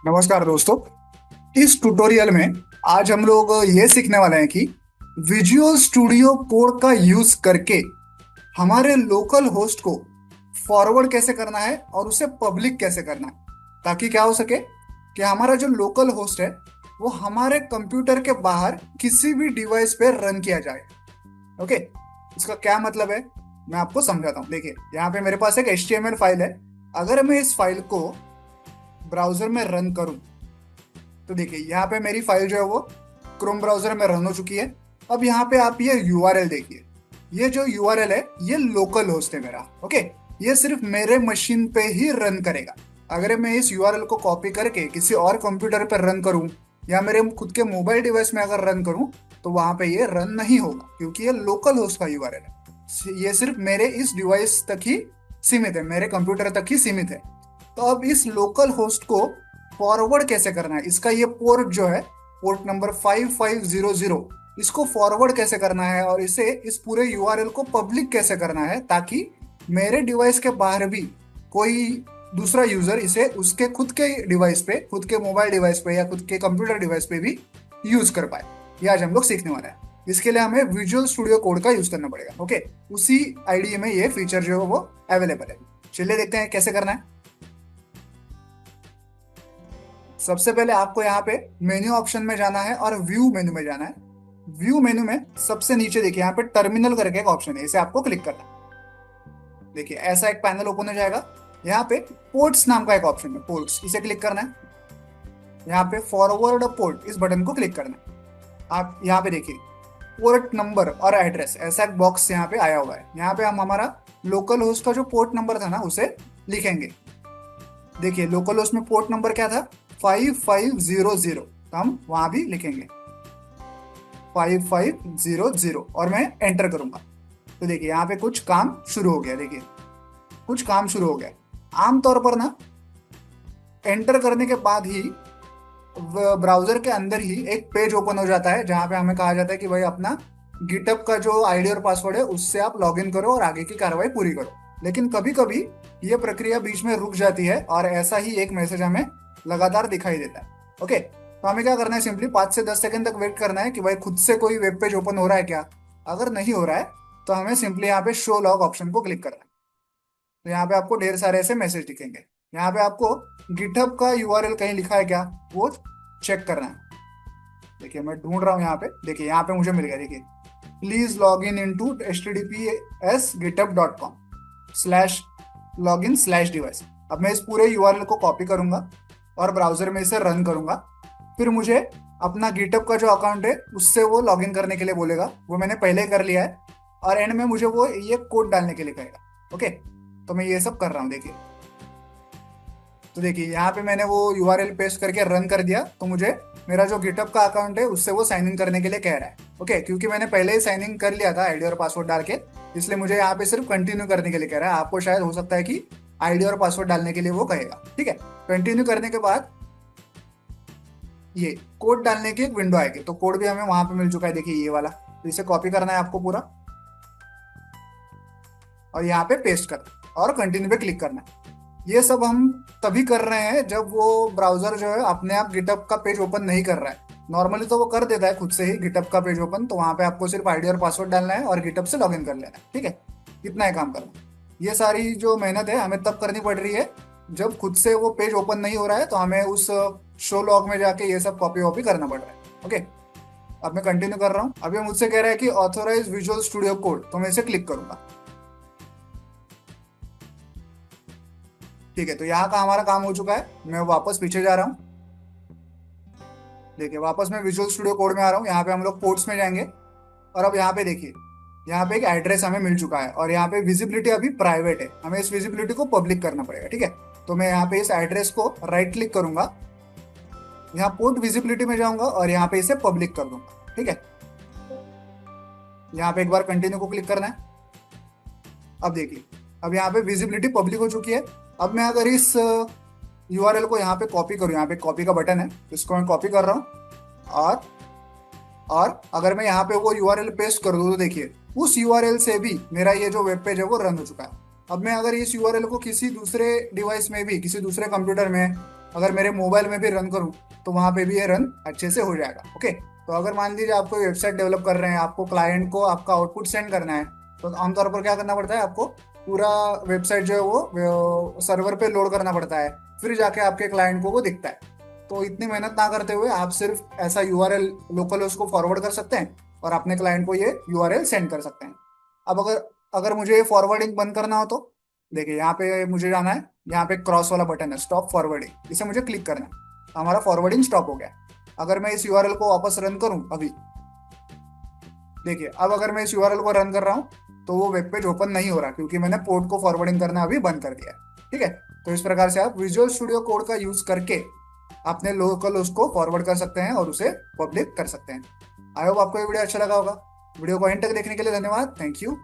नमस्कार दोस्तों। इस ट्यूटोरियल में आज हम लोग ये सीखने वाले हैं कि विजुअल स्टूडियो कोड का यूज करके हमारे लोकल होस्ट को फॉरवर्ड कैसे करना है और उसे पब्लिक कैसे करना है, ताकि क्या हो सके कि हमारा जो लोकल होस्ट है वो हमारे कंप्यूटर के बाहर किसी भी डिवाइस पे रन किया जाए। ओके, इसका क्या मतलब है मैं आपको समझाता हूँ। देखिए, यहाँ पे मेरे पास एक HTML फाइल है। अगर मैं इस फाइल को ब्राउजर में रन करूं तो देखिए यहाँ पे मेरी फाइल जो है वो क्रोम ब्राउजर में रन हो चुकी है। अब यहाँ पे आप ये यूआरएल देखिए, ये जो यूआरएल है ये लोकल होस्ट है मेरा। ओके, ये सिर्फ मेरे मशीन पे ही रन करेगा। अगर मैं इस यूआरएल को कॉपी करके किसी और कंप्यूटर पर रन करूं या मेरे खुद के मोबाइल डिवाइस में अगर रन करूं तो वहां पे ये रन नहीं होगा, क्योंकि ये लोकल होस्ट का यूआरएल है। ये सिर्फ मेरे इस डिवाइस तक ही सीमित है, मेरे कंप्यूटर तक ही सीमित है। तो अब इस लोकल होस्ट को फॉरवर्ड कैसे करना है, इसका ये पोर्ट जो है, पोर्ट नंबर 5500, इसको फॉरवर्ड कैसे करना है और इसे इस पूरे यूआरएल को पब्लिक कैसे करना है, ताकि मेरे डिवाइस के बाहर भी कोई दूसरा यूजर इसे उसके खुद के डिवाइस पे, खुद के मोबाइल डिवाइस पे या खुद के कंप्यूटर डिवाइस पे भी यूज कर पाए। ये आज हम लोग सीखने वाले हैं। इसके लिए हमें विजुअल स्टूडियो कोड का यूज करना पड़ेगा। ओके, उसी आईडी में ये फीचर जो है वो अवेलेबल है। चलिए देखते हैं कैसे करना है। सबसे पहले आपको यहाँ पे मेन्यू ऑप्शन में जाना है और व्यू मेन्यू में जाना है। व्यू मेन्यू में सबसे नीचे देखिए यहाँ पे टर्मिनल करके एक ऑप्शन है, इसे आपको क्लिक करना है। देखिए ऐसा एक पैनल ओपन हो जाएगा। यहाँ पे पोर्ट्स नाम का एक ऑप्शन है, पोर्ट्स, इसे क्लिक करना है। यहाँ पे फॉरवर्ड पोर्ट, इस बटन को क्लिक करना है। आप यहाँ पे देखिए पोर्ट नंबर और एड्रेस, ऐसा एक बॉक्स यहाँ पे आया हुआ है। यहाँ पे हम हमारा लोकल होस्ट का जो पोर्ट नंबर था ना उसे लिखेंगे। देखिए लोकल होस्ट में पोर्ट नंबर क्या था, 5500, तो हम वहां भी लिखेंगे 5500 और मैं एंटर करूंगा। तो देखिए यहाँ पे कुछ काम शुरू हो गया। देखिए कुछ काम शुरू हो गया। आमतौर पर ना एंटर करने के बाद ही ब्राउजर के अंदर ही एक पेज ओपन हो जाता है, जहां पे हमें कहा जाता है कि भाई अपना गिटअप का जो आईडी और पासवर्ड है उससे आप लॉगिन करो और आगे की कार्रवाई पूरी करो। लेकिन कभी कभी ये प्रक्रिया बीच में रुक जाती है और ऐसा ही एक मैसेज हमें लगातार दिखाई देता है। ओके, तो हमें क्या करना है, सिंपली 5 से 10 सेकंड तक वेट करना है कि भाई खुद से कोई वेब पेज ओपन हो रहा है क्या। अगर नहीं हो रहा है तो हमें सिंपली यहाँ पे शो लॉग ऑप्शन को क्लिक करना है। तो यहाँ पे आपको ढेर सारे ऐसे मैसेज दिखेंगे। यहाँ पे आपको गिटहब का यूआरएल कहीं लिखा है क्या वो चेक करना है। देखिए मैं ढूंढ रहा हूँ यहाँ पे। देखिए यहाँ पे मुझे मिल गया। देखिए please log in into https://github.com/login/device। अब मैं इस पूरे यूआरएल को कॉपी करूंगा और ब्राउजर में इसे रन करूंगा। फिर मुझे अपना गिटहब का जो अकाउंट है उससे वो लॉगिन करने के लिए बोलेगा, वो मैंने पहले ही कर लिया है। और एंड में मुझे वो ये कोड डालने के लिए कहेगा। ओके, तो मैं ये सब कर रहा हूँ। देखिए, तो देखिए यहाँ पे मैंने वो यूआरएल पेस्ट करके रन कर दिया, तो मुझे मेरा जो गिटहब का अकाउंट है उससे वो साइन इन करने के लिए कह रहा है। ओके, क्योंकि मैंने पहले ही साइन इन कर लिया था आईडी और पासवर्ड डाल के, इसलिए मुझे यहाँ पे सिर्फ कंटिन्यू करने के लिए कह रहा है। आपको शायद हो सकता है कि आईडी और पासवर्ड डालने के लिए वो कहेगा। ठीक है, कंटिन्यू करने के बाद ये कोड डालने की एक विंडो आएगी। तो कोड भी हमें वहां पे मिल चुका है। देखिए ये वाला, तो इसे कॉपी करना है आपको पूरा और यहाँ पे पेस्ट करना और कंटिन्यू पे क्लिक करना है। ये सब हम तभी कर रहे हैं जब वो ब्राउजर जो है अपने आप गिटहब का पेज ओपन नहीं कर रहा है। नॉर्मली तो वो कर देता है खुद से ही गिटहब का पेज ओपन, तो वहां पे आपको सिर्फ आईडी और पासवर्ड डालना है और गिटहब से लॉगिन कर लेना है। ठीक है, इतना ही काम करना है। ये सारी जो मेहनत है हमें तब करनी पड़ रही है जब खुद से वो पेज ओपन नहीं हो रहा है, तो हमें उस शो लॉग में जाके ये सब कॉपी वॉपी करना पड़ रहा है। ओके, अब मैं कंटिन्यू कर रहा हूँ। अभी मुझसे कह रहा है कि ऑथोराइज विजुअल स्टूडियो कोड, तो मैं इसे क्लिक करूंगा। ठीक है, तो यहाँ का हमारा काम हो चुका है। मैं वापस पीछे जा रहा हूँ। देखिए वापस मैं विजुअल स्टूडियो कोड में आ रहा हूँ। यहाँ पे हम लोग पोर्ट्स में जाएंगे और अब यहाँ पे देखिए, यहाँ पे एक एड्रेस हमें मिल चुका है और यहाँ पे विजिबिलिटी अभी प्राइवेट है, हमें इस विजिबिलिटी को पब्लिक करना पड़ेगा। ठीक है, तो मैं यहाँ पे इस एड्रेस को राइट क्लिक करूंगा, यहाँ पोर्ट विजिबिलिटी में जाऊंगा और यहाँ पे इसे पब्लिक कर दूंगा। ठीक है, यहाँ पे एक बार कंटिन्यू को क्लिक करना है। अब देखिए, अब यहाँ पे विजिबिलिटी पब्लिक हो चुकी है। अब मैं अगर इस यूआरएल को यहाँ पे कॉपी करूँ, यहाँ पे कॉपी का बटन है, इसको मैं कॉपी कर रहा हूँ और अगर मैं यहाँ पे वो यूआरएल पेस्ट कर दूँ तो देखिए उस यूआरएल से भी मेरा ये जो वेब पेज है वो रन हो चुका है। अब मैं अगर इस यूआरएल को किसी दूसरे डिवाइस में भी, किसी दूसरे कंप्यूटर में अगर मेरे मोबाइल में भी रन करूँ तो वहां पे भी ये रन अच्छे से हो जाएगा। ओके, तो अगर मान लीजिए आप कोई वेबसाइट डेवलप कर रहे हैं, आपको क्लाइंट को आपका आउटपुट सेंड करना है, तो आमतौर पर क्या करना पड़ता है आपको, पूरा वेबसाइट जो है वो सर्वर पे लोड करना पड़ता है, फिर जाके आपके क्लाइंट को वो दिखता है। तो इतनी मेहनत ना करते हुए आप सिर्फ ऐसा यूआरएल लोकल उसको फॉरवर्ड कर सकते हैं और अपने क्लाइंट को ये यूआरएल सेंड कर सकते हैं। अब अगर अगर मुझे फॉरवर्डिंग बंद करना हो तो देखिए यहाँ पे मुझे जाना है, यहाँ पे क्रॉस वाला बटन है स्टॉप फॉरवर्डिंग, इसे मुझे क्लिक करना है, तो हमारा फॉरवर्डिंग स्टॉप हो गया। अगर मैं इस यूआरएल को वापस रन करूं अभी, देखिए अब अगर मैं इस यूआरएल को रन कर रहा हूं तो वो वेब पेज ओपन नहीं हो रहा, क्योंकि मैंने पोर्ट को फॉरवर्डिंग करना अभी बंद कर दिया है। ठीक है, तो इस प्रकार से आप विजुअल स्टूडियो कोड का यूज करके अपने लोकल उसको फॉरवर्ड कर सकते हैं और उसे पब्लिक कर सकते हैं। आई होप आपको ये वीडियो अच्छा लगा होगा। वीडियो को एंड तक देखने के लिए धन्यवाद। Thank you.